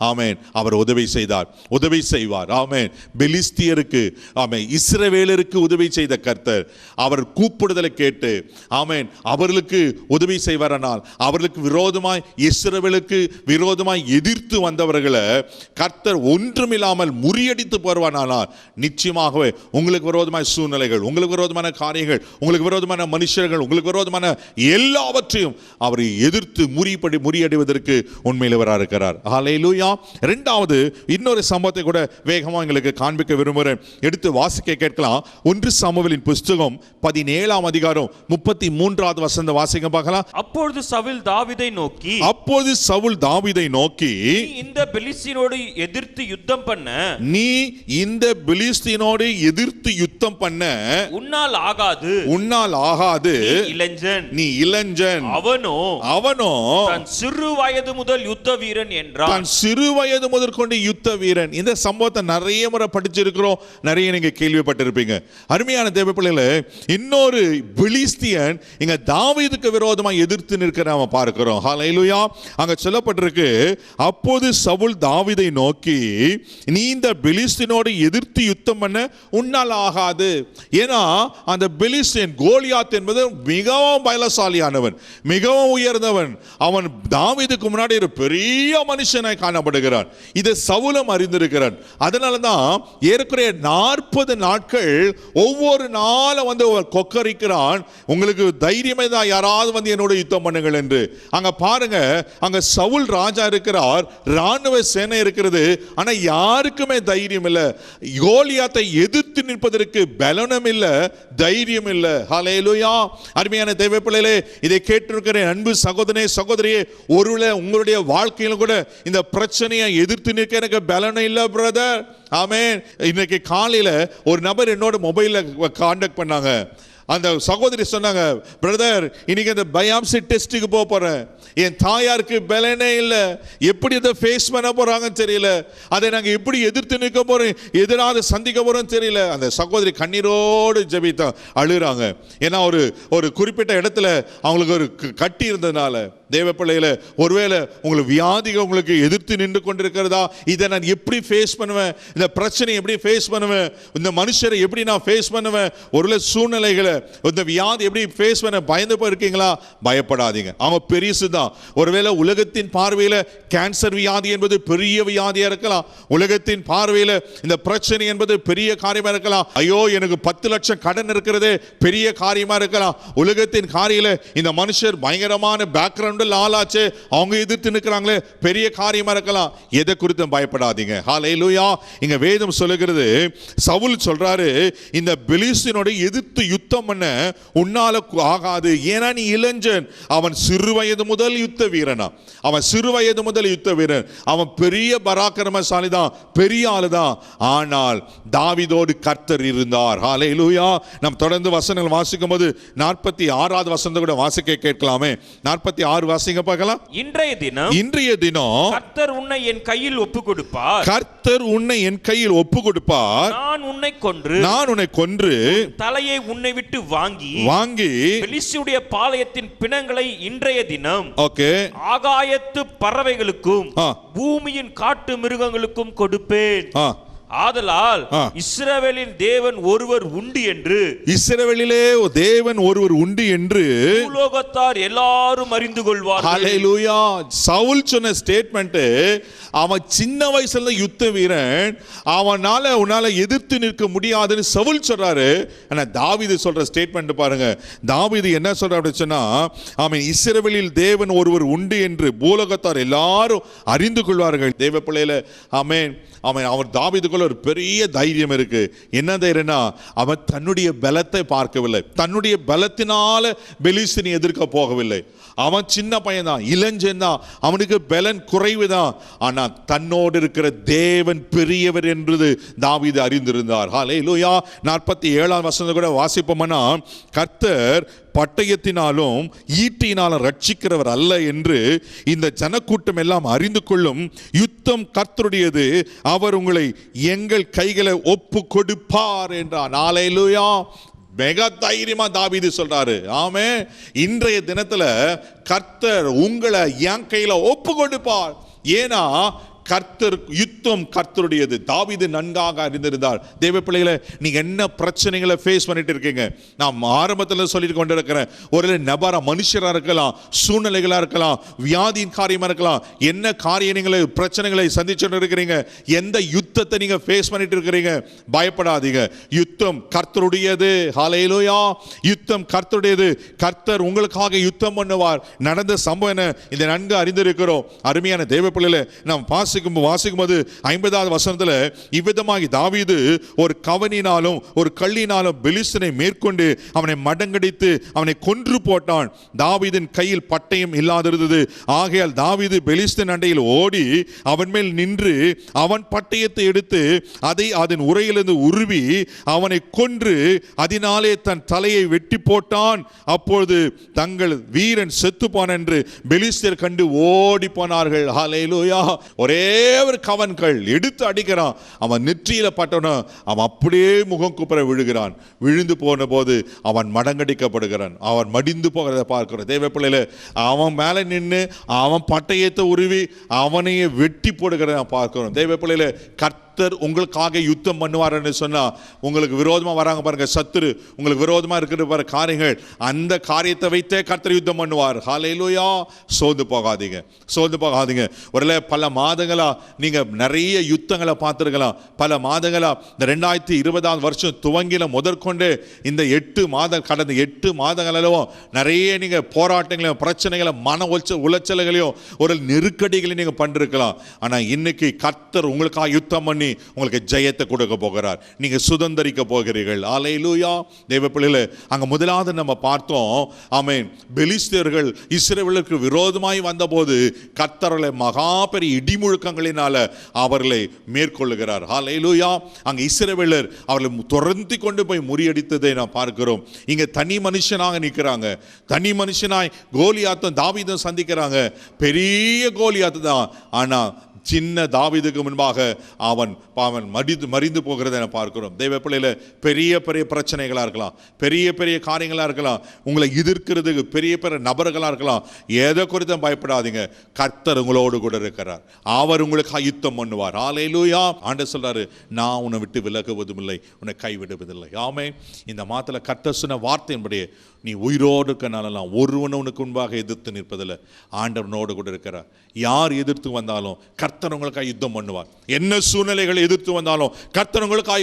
ஆமென். அவர் உதவி செய்தார், உதவி செய்வார். ஆமென். பெலிஸ்தியருக்கு, ஆமென், இஸ்ரவேலருக்கு உதவி செய்த கர்த்தர் அவர் கூப்பிடுதலை கேட்டு, ஆமென், அவர்களுக்கு உதவி செய்வாரானால், அவர்களுக்கு விரோதமாய், இஸ்ரவேலுக்கு விரோதமாய் எதிர்த்து வந்தவர்களை கர்த்தர் ஒன்றுமில்லாமல் முறியடித்து போவானானால், நிச்சயமாகவே உங்களுக்கு விரோதமான சூழ்நிலைகள், உங்களுக்கு விரோதமான காரியங்கள், உங்களுக்கு விரோதமான மனுஷர்கள், உங்களுக்கு விரோதமான எல்லாவற்றையும் அவரை எதிர்த்து முறியடிவதற்கு உண்மையிலவராக இருக்கிறார். ஹல்லேலூயா. இரண்டாவது இன்னொரு சம்பவத்தை கூட வேகமா எங்களுக்கு காண்பிக்க விரும்புகிறேன். எடுத்து வாசிக்க கேட்கலாம். 1 சாமுவேலின் புஸ்தகம் 17ஆம் அதிகாரம் 33வது வசனம் வாசிக்க பார்க்கலாம். அப்பொழுது சவுல் தாவீதை நோக்கி, இந்த பெலிஸ்தீனோடு எதிர்த்து யுத்தம் பண்ண உன்னால் ஆகாது. நீ இளைஞன், அவனோ தன் சிறு வயது முதல் யுத்த வீரன் என்றான். தான் சிறு வயது முதற்கொண்டு யுத்த வீரன். இந்த சம்பவத்தை நிறைய முறை படிச்சிருக்கிறோம், நிறைய நீங்க கேள்விப்பட்டிருப்பீங்க. அருமையான தேவ பிள்ளைகளே, இன்னொரு பெலிஸ்தியன் இங்க தாவீதுக்கு விரோதமாக எதிர்த்து நிற்கிற நாம பார்க்கிறோம். ஹல்லேலூயா. அங்க சொல்லப்பட்டிருக்கு, அப்போது சவுல் தாவீதை நோக்கி, நீ இந்த பெலிஸ்தியனோடு எதிர்த்து யுத்தம் பண்ண உன்னால் ஆகாது. ஏன்னா அந்த பெலிஸ்தியன் கோலியாத் என்பது மிகவும் பலசாலியானவன், மிகவும் உயர்ந்தவன். அவன் தாவீதுக்கு முன்னாடி ஒரு பெரிய மனுஷனாய் காணப்படுகிறான். இதை சவுலும் அறிந்திருக்கிறான். அதனாலதான் ஏறக்குறைய 40 நாட்கள் ஒவ்வொரு நாளும் வந்து கொக்கரிக்கிறான், உங்களுக்கு தைரியமே தான், யாராவது வந்து என்னோட யுத்தம் பண்ணுங்கள் என்று. அங்க பாருங்க, அங்க சவுல் ராஜா இருக்கிறார், ராணுவ சேனை இருக்கிறது, ஆனா யாருக்குமே தைரியம் இல்லை. கோலியாத்தை எதிர்த்து நிற்பதற்கு பலனும் இல்லை, தைரியம் இல்லை. ஹல்லேலூயா. அருமையான தேவ பிள்ளைகளே, இதை கேட்டிருக்கிற அன்பு சகோதரனே சகோதரியே, ஒருவேளை உங்களுடைய வாழ்க்கையில கூட இந்த பிரச்சனையை எதிர்த்து நிற்க எனக்கு பலனும் இல்லை பிரதர். ஆமென். இன்னைக்கு காலையில ஒரு நபர் என்னோட மொபைல்ல கான்டாக்ட் பண்ணாங்க. அந்த சகோதரி சொன்னாங்க, பிரதர் இன்னைக்கு அந்த பயாப்சி டெஸ்ட்டுக்கு போறேன், என் தாயாருக்கு பலனே இல்லை, எப்படி அதை ஃபேஸ் பண்ண போறாங்கன்னு தெரியல, அதை நாங்க எப்படி எதிர்த்து நிற்க போறோம், எதிராக சந்திக்க போறோம் தெரியல. அந்த சகோதரி கண்ணீரோடு ஜெபித்தா, அழுறாங்க. ஏன்னா ஒரு குறிப்பிட்ட இடத்துல அவங்களுக்கு ஒரு கட்டி இருந்ததுனால தேவ பிள்ளைகளே, ஒருவேளை உங்களுக்கு வியாதிகள் உங்களுக்கு எதிர்த்து நின்று கொண்டிருக்கிறதா, இதை நான் எப்படி ஃபேஸ் பண்ணுவேன், இந்த பிரச்சனை எப்படி ஃபேஸ் பண்ணுவேன், இந்த மனுஷரை எப்படி நான் ஃபேஸ் பண்ணுவேன், ஒருவேளை சூழ்நிலைகளை இந்த வியாதி எப்படி ஃபேஸ் பண்ண பயந்து போயிருக்கீங்களா? பயப்படாதீங்க, அவன் பெருசு தான். ஒருவேளை உலகத்தின் பார்வையில் கேன்சர் வியாதி என்பது பெரிய வியாதியா இருக்கலாம், உலகத்தின் பார்வையில் இந்த பிரச்சனை என்பது பெரிய காரியமா இருக்கலாம், ஐயோ எனக்கு 10 லட்சம் கடன் இருக்கிறதே பெரிய காரியமா இருக்கலாம், உலகத்தின் காரியில இந்த மனுஷர் பயங்கரமான பேக்ரவுண்டில் ஆளாச்சு, அவங்க எதிர்த்து நிற்கிறாங்களே பெரிய காரியமா இருக்கலாம். எதை குறித்தும் பயப்படாதீங்க. ஹல்லேலூயா. இங்க வேதம் சொல்லுகிறது, சவுல் சொல்றாரு, இந்த பெலிஸ்தீனோட எதிர்த்து யுத்தம் பண்ண உன்னால ஆகாது, ஏன்னா நீ இளைஞன். அவன் சிறு வயது முதல் யுத்த வீரனா, அவன் சிறு வயது முதல் யுத்த வீரன், அவன் பெரிய பராக்கிரமசாலி தான், பெரிய ஆளு தான். ஆனால் தாவீதோடு கர்த்தர் இருந்தார். ஹல்லேலூயா. நாம் தொடர்ந்து வசனங்கள் வாசிக்கும் போது 46வது வசனத்தை கூட வாசிக்க கேட்கலாமே. 46 வாசிங்க பார்க்கலாம். இன்றைய தினம் கர்த்தர் உன்னை என் கையில் ஒப்பு கொடுப்பார், கர்த்தர் உன்னை என் கையில் ஒப்பு கொடுப்பார், நான் உன்னை கொன்று தலையை உன்னை விட்டு வாங்கி பெலிஸ்தீனுடைய பாளையத்தின் பிணங்களை இன்றைய தினம் ஆகாயத்து பறவைகளுக்கும் பூமியின் காட்டு மிருகங்களுக்கும் கொடுப்பேன். ஆதலால் இஸ்ரவேலின் தேவன் ஒருவர் உண்டு என்று, இஸ்ரவேலிலே தேவன் ஒருவர் உண்டு என்று பூலோகத்தார் எல்லாரும் அறிந்து கொள்வார்கள். ஹல்லேலூயா. சவுல் சொன்ன ஸ்டேட்மெண்ட், அவன் சின்ன வயசுல யுத்த வீரன், அவனால உன்னால எதிர்த்து நிற்க முடியாதுன்னு சவுல் சொல்றாரு. ஆனா தாவீது சொல்ற ஸ்டேட்மெண்ட் பாருங்க. தாவீது என்ன சொல்ற அப்படின்னு சொன்னா, அவன் இஸ்ரவேலில் தேவன் ஒருவர் உண்டு என்று பூலோகத்தார் எல்லாரும் அறிந்து கொள்வார்கள். தேவ பிள்ளையில ஆமென். அவன் தாவீதுக்குள்ள ஒரு பெரிய தைரியம் இருக்கு. என்ன தைரியம்னா, அவன் தன்னுடைய பலத்தை பார்க்கவில்லை, தன்னுடைய பலத்தினால பெலிஸ்தீனை எதிர்க்க போகவில்லை. அவன் சின்ன பையன் தான், இளைஞன் தான், அவனுக்கு பலன் குறைவு தான். ஆனா தன்னோடு இருக்கிற தேவன் பெரியவர் என்று தாவீது அறிந்திருந்தார். ஹல்லேலூயா. 47ஆம் வசனத்தை கூட வாசிப்போம்னா, கர்த்தர் பட்டயத்தினாலும் ஈட்டினாலும் ரட்சிக்கிறவர் அல்ல என்று இந்த ஜனக்கூட்டம் எல்லாம் அறிந்து கொள்ளும், யுத்தம் கர்த்தருடையது, அவர் உங்களை எங்கள் கைகளை ஒப்பு கொடுப்பார் என்றார். ஹல்லேலூயா. மெகா தைரியமா தாவீது சொல்றாரு. ஆமே, இன்றைய தினத்துல கர்த்தர் உங்களை என் கையில ஒப்பு கொடுப்பார். ஏன்னா கர்த்தர், யுத்தம் கர்த்தருடையது. தாவீது நன்காக அறிந்திருந்தார். தேவ பிள்ளைகளை, நீங்க என்ன பிரச்சனைகளை ஃபேஸ் பண்ணிட்டு இருக்கீங்க? நான் ஆரம்பத்தில் சொல்லிட்டு கொண்டிருக்கிறேன், ஒரு நபரா மனுஷரா இருக்கலாம், சூழ்நிலைகளா இருக்கலாம், வியாதியின் காரியமா இருக்கலாம், என்ன காரியங்களை பிரச்சனைகளை சந்திச்சுட்டு இருக்கிறீங்க, எந்த யுத்தத்தை நீங்க ஃபேஸ் பண்ணிட்டு இருக்கிறீங்க, பயப்படாதீங்க. யுத்தம் கர்த்தருடையது. ஹல்லேலூயா. யுத்தம் கர்த்தருடையது. கர்த்தர் உங்களுக்காக யுத்தம் பண்ணுவார். நடந்த சம்பவம் என்ன, இதை நன்கு அறிந்திருக்கிறோம். அருமையான தேவ பிள்ளைகளை, நாம் வாசிக்கும் போது 50வது வசனத்துல, இவ்விதமாகி தாவீது ஒரு கவனினாலும் ஒரு கல்லினாலும் பெலிஸ்தனை மேற்கொண்டு அவனை மடங்கடித்து அவனை கொன்று போட்டான். தாவீதின் கையில் பட்டயம் இல்லாதிருந்தது. ஆகையால் தாவீது பெலிஸ்தன் அண்டையில் ஓடி அவன் மேல் நின்று அவன் பட்டயத்தை எடுத்து அதை அதன் உரையிலிருந்து உருவி அவனை கொன்று அதனாலே தன் தலையை வெட்டி போட்டான். அப்பொழுது தங்கள் வீரன் செத்துப்பான் என்று பெலிஸ்தர் கண்டு ஓடி போனார்கள். ஹல்லேலூயா. ஒரே ஒரு கவன்கள் எடுத்து அடிக்கிறான். அவன் நெற்றியில பட்டவன அவன் அப்படியே முகம் குப்புற விழுகிறான். விழுந்து போன போது அவன் மடங்கடிக்கப்படுகிறான். அவன் மடிந்து போகிறத பார்க்கிறோம். தேவ பிள்ளையில, அவன் மேல நின்று அவன் பட்டயத்தை உருவி அவனையே வெட்டி போடுகிறத பார்க்கிறோம். தேவ பிள்ளையில, கர்த்தர் உங்களுக்காக யுத்தம் பண்ணுவார் என்று சொன்னா, உங்களுக்கு விரோதமா வராங்க பாருங்க சத்துரு, உங்களுக்கு விரோதமா இருக்கிற பாரு காரியங்கள், அந்த காரியத்தை வைத்தே கர்த்தர் யுத்தம் பண்ணுவார். ஹல்லேலூயா. சோர்ந்து போகாதீங்க, சோர்ந்து போகாதீங்க. ஒருவேளை பல மாதங்களா நீங்க நிறைய யுத்தங்களை பார்த்திருக்கலாம். பல மாதங்களா இந்த 2020ஆம் வருஷம் துவங்கின முதற்கொண்டு இந்த 8 மாதம், கடந்த 8 மாதங்களிலும் நிறைய நீங்க போராட்டங்களையும் பிரச்சனைகளையும் மன உளைச்சல்களையும் ஒரு நெருக்கடிகளையும் நீங்க பண்ணிருக்கலாம். ஆனா இன்னைக்கு கர்த்தர் உங்களுக்காக யுத்தம் பண்ணி உங்களுக்கு ஜெயத்தை கொடுக்க போகிறார். நீங்க சுதந்தரிக்க போகிறீர்கள். ஹல்லேலூயா. தேவ பிள்ளைகளே, அங்க முதலாவது நம்ம பார்த்தோம், ஆமென், பெலிஸ்தர்கள் இஸ்ரவேலுக்கு விரோதமாய் வந்தபோது கர்த்தர்களை மகா பெரிய இடிமுழக்கங்களினால அவர்களை மேற்கொள்ளுகிறார். ஹல்லேலூயா. அங்க இஸ்ரவேலர் அவர்களை துரத்தி கொண்டு போய் முறியடித்ததை நாம் பார்க்கிறோம். இங்க தனி மனுஷனாக நிற்கிறாங்க. தனி மனுஷனாய் கோலியாத்தும் தாவீதும் சந்திக்கிறாங்க. பெரிய கோலியாத்து தான். ஆனா சின்ன தாவீதுக்கு முன்பாக அவன் மறிந்து போகிறத பார்க்கிறோம். தேவ பிள்ளையில பெரிய பெரிய பிரச்சனைகளா இருக்கலாம், பெரிய பெரிய காரியங்களா இருக்கலாம், உங்களை எதிர்க்கிறதுக்கு பெரிய பெரிய நபர்களா இருக்கலாம். எதை குறித்தும் பயப்படாதீங்க, கர்த்தர் உங்களோடு கூட இருக்கிறார். அவர் உங்களுக்கு யுத்தம் பண்ணுவார். ஹல்லேலூயா. ஆண்டவர் சொல்றாரு, நான் உன்னை விட்டு விலகுவதும் இல்லை, உன்னை கைவிடுவதில்லை. ஆமென். இந்த மாதத்துல கர்த்தர் சொன்ன வார்த்தையின்படி நீ உயிரோடு இருக்கனாலலாம் ஒருவன் உனக்கு முன்பாக எதிர்த்து நிற்பதில்லை. ஆண்டவனோடு கூட இருக்கிறார். யார் எதிர்த்து வந்தாலும் கர்த்தர் உங்களுக்காக யுத்தம் பண்ணுவார். என்ன சூழ்நிலைகள் எதிர்த்து வந்தாலும் கர்த்தர் உங்களுக்காக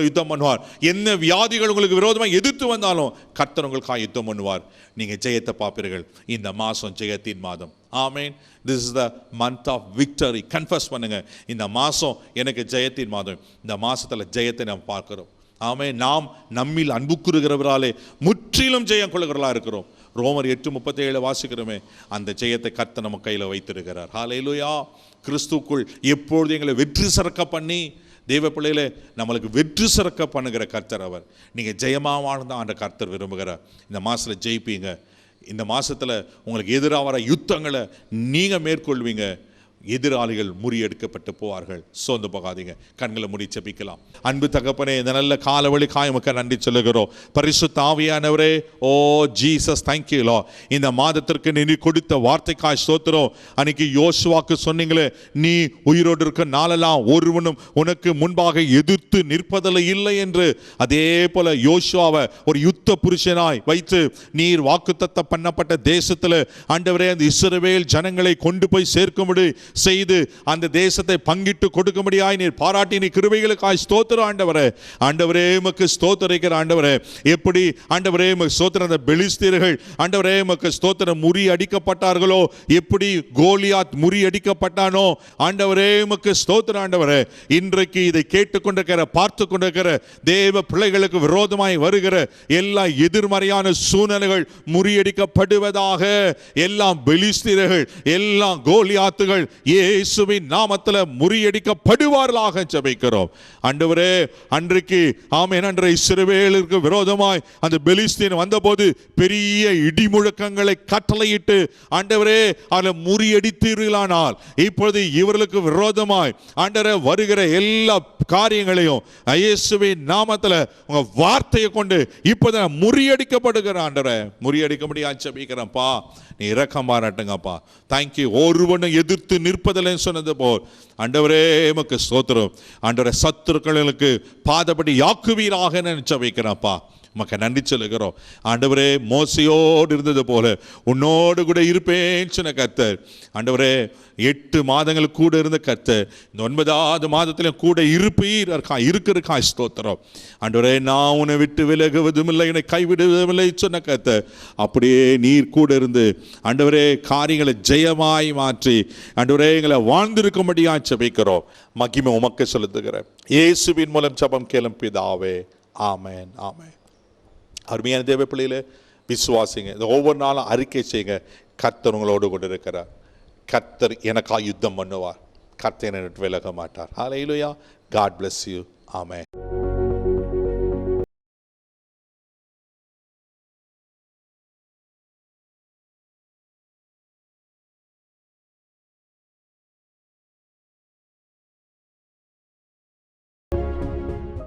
யுத்தம் பண்ணுவார். என்ன வியாதிகள் உங்களுக்கு விரோதமாக எதிர்த்து வந்தாலும் கர்த்தர் உங்களுக்காக யுத்தம் பண்ணுவார். நீங்க ஜெயத்தை பார்ப்பீர்கள். இந்த மாதம் ஜெயத்தின் மாதம். ஆமென். This is the month of victory. Confuse பண்ணுங்க, இந்த மாதம் எனக்கு ஜெயத்தின் மாதம். இந்த மாசத்துல ஜெயத்தை நாம் பார்க்கிறோம். ஆமென். நாம் நம்மில் அன்பு கூறுகிறவராலே முற்றிலும் ஜெயம் கொள்ளுகிறவர்களா இருக்கிறோம். ரோமர் 8:37 வாசிக்கிறோமே, அந்த ஜெயத்தை கர்த்தர் நம்ம கையில் வைத்திருக்கிறார். ஹல்லேலூயா. கிறிஸ்துக்குள் எப்பொழுது எங்களை வெற்றி சிறக்க பண்ணி, தேவ பிள்ளைகளே, நம்மளுக்கு வெற்றி சிறக்க பண்ணுகிற கர்த்தர் அவர். நீங்கள் ஜெயமாக வாழ்ந்தான் அந்த கர்த்தர் விரும்புகிறார். இந்த மாதத்தில் ஜெயிப்பீங்க. இந்த மாதத்தில் உங்களுக்கு எதிராக வர யுத்தங்களை நீங்கள் மேற்கொள்வீங்க. எதிராளிகள் முறியெடுக்கப்பட்டு போவார்கள். சோர்ந்து போகாதீங்க. கண்களை மூடி ஜெபிக்கலாம். அன்பு தகப்பனே, இந்த நல்ல காலவழி காயமுக்க நன்றி சொல்லுகிறோம். பரிசுத்த ஆவியானவரே, ஓ ஜீசஸ், தேங்க்யூ லார்ட். இந்த மாதத்திற்கு நீ கொடுத்த வார்த்தைக்காய் ஸ்தோத்திரம். அன்னைக்கு யோசுவாக்கு சொன்னீங்களே, நீ உயிரோடு இருக்க நாளெல்லாம் ஒருவனும் உனக்கு முன்பாக எதிர்த்து நிற்பதில்லை இல்லை என்று. அதே போல யோசுவாவை ஒரு யுத்த புருஷனாய் வைத்து நீர் வாக்குத்தத்தம் பண்ணப்பட்ட தேசத்தில் ஆண்டவரே அந்த இஸ்ரவேல் ஜனங்களை கொண்டு போய் சேர்க்கும்படி செய்து அந்த தேசத்தை பங்கிட்டு கொடுக்கும்படியாய் நீர் பாராட்டி நீ கிருபைகளுக்காய் ஸ்தோத்திரம் ஆண்டவரே. ஆண்டவரே உமக்கு ஸ்தோத்திரிக்கிற ஆண்டவரே. எப்படி ஆண்டவரே உமக்கு ஸ்தோத்திரம், அந்த பெலிஸ்தீர்கள் ஆண்டவரே உமக்கு ஸ்தோத்திரம் முறியடிக்கப்பட்டார்களோ, எப்படி கோலியாத் முறியடிக்கப்பட்டானோ, ஆண்டவரே உமக்கு ஸ்தோத்திரம் ஆண்டவரே. இன்றைக்கு இதை கேட்டுக்கொண்டிருக்கிற பார்த்து கொண்டிருக்கிற தேவ பிள்ளைகளுக்கு விரோதமாய் வருகிற எல்லா எதிர்மறையான சூழ்நிலைகள் முறியடிக்கப்படுவதாக. எல்லாம் பெலிஸ்தீர்கள், எல்லாம் கோலியாத்துகள் இயேசுவின் நாமத்தில் முறியடிக்கப்படுவார்களாக ஜெபிக்கிறோம் ஆண்டவரே. அன்றைக்கு ஆமென், அன்றைய இஸ்ரவேலுக்கு விரோதமாய் அந்த பெலிஸ்தீன் வந்தபோது பெரிய இடி முழக்கங்களை கட்டளையிட்டு ஆண்டவரே அதில் முறியடித்தீர்களானால், இப்பொழுது இவர்களுக்கு விரோதமாய் ஆண்டவரே வருகிற எல்லா காரியங்களையும் இயேசுவின் நாமத்தில் உங்க வார்த்தையை கொண்டு இப்போது முறியடிக்கப்படுகிற ஆண்டவரே, முறியடிக்க முடியாது ஜெபிக்கிறேன்ப்பா. நீ இரக்கம் பாராட்டுங்கப்பா. தேங்க்யூ. ஒருவனும் எதிர்த்து நிற்பதில்லை சொன்னது போல் ஆண்டவரே உமக்கு ஸ்தோத்திரம். ஆண்டவரே, சத்துருக்களுக்கு பாதபடி யாக்குவீராக நினைச்ச வைக்கிறப்பா. உமக்கு நன்றி சொல்லுகிறோம் ஆண்டவரே. மோசையோடு இருந்தது போல உன்னோடு கூட இருப்பேன் சொன்ன கர்த்தர் ஆண்டவரே. 8 மாதங்கள் கூட இருந்த கர்த்தர் இந்த 9வது மாதத்திலும் கூட இருப்பீர் இருக்கிற ஸ்தோத்திரம் ஆண்டவரே. நான் உன்னை விட்டு விலகுவதும் இல்லை, என்னை கைவிடுவதும் இல்லை சொன்ன கர்த்தர் அப்படியே நீர் கூட இருந்து ஆண்டவரே காரியங்களை ஜெயமாய் மாற்றி ஆண்டவரே எங்களை வாழ்ந்திருக்கும்படியா ஜெபிக்கிறோம். மகிமை உமக்கு செலுத்துகிறேன். இயேசுவின் மூலம் ஜெபம் கேளும் பிதாவே. ஆமென், ஆமென். அருமையான தேவ பிள்ளையிலே விசுவாசிங்க. இந்த ஒவ்வொரு நாளும் அறிக்கை செய்யுங்க, கர்த்தர் உங்களோடு கொண்டு இருக்கிறார். கர்த்தர் எனக்காக யுத்தம் பண்ணுவார். கர்த்தர் என்னை விட்டு விலக மாட்டார். ஹல்லேலூயா. God bless you. Amen.